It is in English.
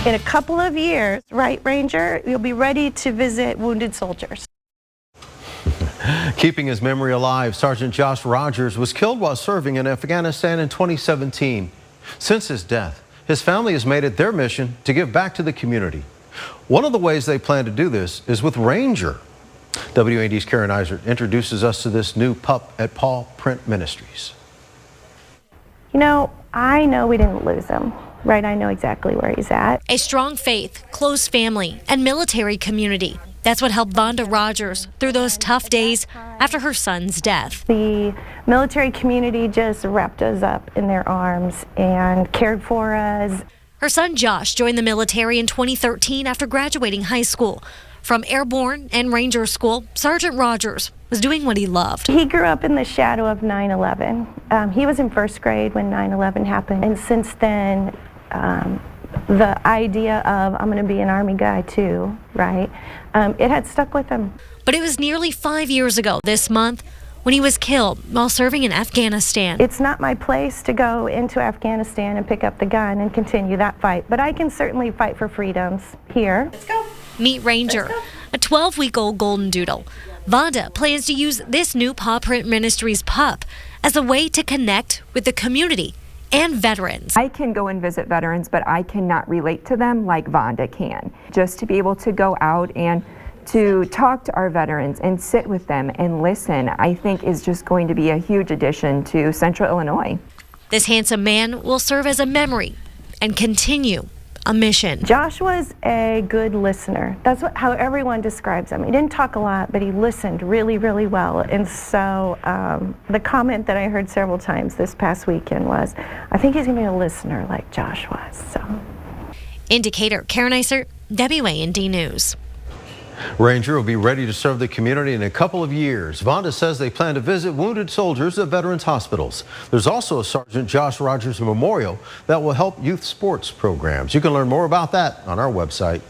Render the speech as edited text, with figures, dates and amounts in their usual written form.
In a couple of years, right, Ranger, you'll be ready to visit wounded soldiers. Keeping his memory alive, Sergeant Josh Rogers was killed while serving in Afghanistan in 2017. Since his death, his family has made it their mission to give back to the community. One of the ways they plan to do this is with Ranger. WAD's Karen Eisert introduces us to this new pup at Paw Print Ministries. You know, I know we didn't lose him, right? I know exactly where he's at. A strong faith, close family, and military community. That's what helped Vonda Rogers through those tough days after her son's death. The military community just wrapped us up in their arms and cared for us. Her son Josh joined the military in 2013 after graduating high school. From Airborne and Ranger School, Sergeant Rogers was doing what he loved. He grew up in the shadow of 9/11. He was in first grade when 9/11 happened, and since then, the idea of I'm going to be an Army guy too, right? It had stuck with him. But it was nearly 5 years ago this month when he was killed while serving in Afghanistan. It's not my place to go into Afghanistan and pick up the gun and continue that fight, but I can certainly fight for freedoms here. Let's go. Meet Ranger, a 12-week-old Golden Doodle. Vonda plans to use this new Paw Print Ministries pup as a way to connect with the community and veterans. I can go and visit veterans, but I cannot relate to them like Vonda can. Just to be able to go out and to talk to our veterans and sit with them and listen, I think is just going to be a huge addition to Central Illinois. This handsome man will serve as a memory and continue a mission. Josh was a good listener. That's how everyone describes him. He didn't talk a lot, but he listened really, really well. And so the comment that I heard several times this past weekend was, I think he's going to be a listener like Josh was. So. Indicator Karen Eisert, WAND News. Ranger will be ready to serve the community in a couple of years. Vonda says they plan to visit wounded soldiers at veterans hospitals. There's also a Sergeant Josh Rogers Memorial that will help youth sports programs. You can learn more about that on our website.